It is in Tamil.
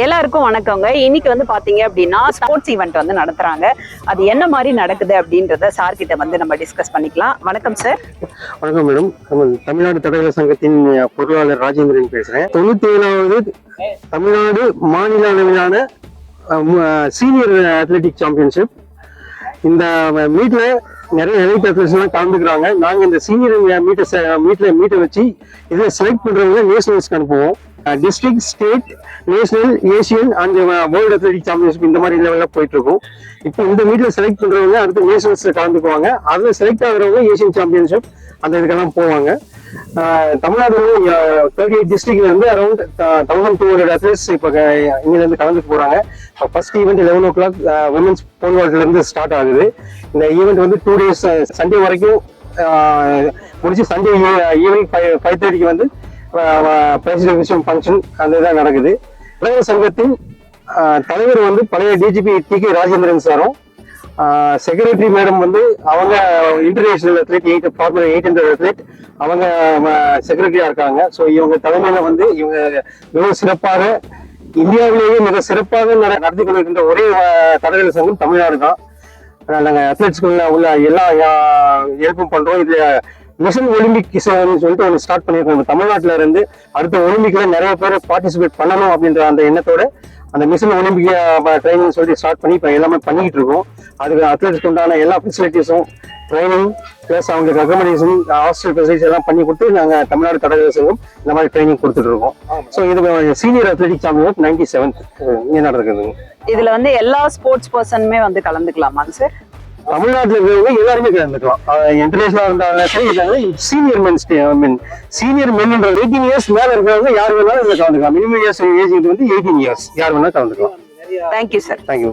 எல்லாருக்கும் வணக்கங்க. இன்னைக்கு வந்து பாத்தீங்க அப்படின்னா ஸ்போர்ட்ஸ் ஈவெண்ட் வந்து நடத்துறாங்க. அது என்ன மாதிரி நடக்குது அப்படின்றத சார் கிட்ட வந்து நம்ம டிஸ்கஸ் பண்ணிக்கலாம். வணக்கம் சார். வணக்கம் மேடம். தமிழ்நாடு தடகள சங்கத்தின் பொருளாளர் ராஜேந்திரன் பேசுறேன். 97வது தமிழ்நாடு மாநில அளவிலான சீனியர் அத்லெட்டிக் சாம்பியன்ஷிப். இந்த மீட்ல நிறைய எலைட் அத்லெட்ஸ் எல்லாம் கலந்துக்கிறாங்க. நாங்க இந்த சீனியர் மீட்டை வச்சு இதை செலக்ட் பண்றவங்க நேஷனல்ஸ்க்கு அனுப்புவோம். District, state, national, Asian and world athletic championship இந்த மாதிரி லெவலில் போயிட்டு இருக்கும். இப்போ இந்த மீட்ல செலக்ட் பண்றவங்க அடுத்து நேஷனல்ஸ்ல கலந்துக்குவாங்க. அதில் செலக்ட் ஆகுறவங்க ஏசியன் சாம்பியன்ஷிப் அந்த இதுக்கெல்லாம் போவாங்க. தமிழ்நாடு 38 டிஸ்ட்ரிக்ட்ல இருந்து அரௌண்ட் 1200 அத்லெட்ஸ் இப்போ இங்க இருந்து கலந்துக்கு போறாங்க. ஃபர்ஸ்ட் ஈவெண்ட் 11 o'clock விமென்ஸ் போல் வால்ட்ல இருந்து ஸ்டார்ட் ஆகுது. இந்த ஈவெண்ட் வந்து 2 days சண்டே வரைக்கும் முடிச்சு சண்டே ஈவினிங் 5:30 வந்து பிரசிடென்ட் ஃபங்க்ஷன் அந்த இதான் நடக்குது. தடகள சங்கத்தின் தலைவர் வந்து பழைய டிஜிபி டி.கே. ராஜேந்திரன் சாரும், செக்ரட்டரி மேடம் வந்து அவங்க இன்டர்நேஷனல் அத்லெட் ஃபார்முலா 800 அத்லெட் அவங்க செக்ரட்டரியா இருக்காங்க. ஸோ இவங்க தலைமையில வந்து இவங்க மிகவும் சிறப்பாக இந்தியாவிலேயே மிக சிறப்பாக நடத்தி கொண்டிருக்கின்ற ஒரே தடகள சங்கம் தமிழ்நாடு தான். நாங்கள் அத்லெட்ஸ்குள்ள உள்ள எல்லா ஹெல்ப்பும் பண்றோம். இது மிஷன் ஒலிம்பிக் சொல்லிட்டு ஒன்று ஸ்டார்ட் பண்ணியிருக்கோம். தமிழ்நாட்டில இருந்து அடுத்த ஒலிம்பிக்ல நிறைய பேர் பார்ட்டிசிபேட் பண்ணணும் அப்படின்ற அந்த எண்ணத்தோட அந்த மிஷன் ஒலிம்பிக் ட்ரைனிங் சொல்லிட்டு ஸ்டார்ட் பண்ணி இப்போ எல்லாமே பண்ணிக்கிட்டு இருக்கோம். அதுக்கு அத்லெட்ஸ்க்கு உண்டான எல்லா ஃபெசிலிட்டிஸும் ட்ரைனிங் பிளஸ் அவங்களுக்கு அக்கமடேஷன் ஹாஸ்டல் ஃபெசிலிட்டிஸ் எல்லாம் பண்ணி கொடுத்து நாங்கள் தமிழ்நாடு தடகள சங்கம் இந்த மாதிரி ட்ரைனிங் கொடுத்துட்டு இருக்கோம். ஸோ இது சீனியர் அத்லெட்டிக் சாம்பியன் 97th இங்கே நடக்குதுங்க. இதுல வந்து எல்லா ஸ்போர்ட்ஸ் பர்சனுமே வந்து கலந்துக்கலாமாங்க சார்? தமிழ்நாட்டில் இருக்கிறவங்க எல்லாருமே கலந்துக்கலாம். இன்டர்நேஷனல் இருந்தாலும் சரி, சீனியர் மென்ன்ற 18 years மேல இருக்கிறவங்க யார் வேணாலும் இதில் கலந்துக்கலாம். மினிமம் ஏஜ் வந்து 18 years யார் வேணாலும் கலந்துக்கலாம். Thank you sir. தேங்க்யூ.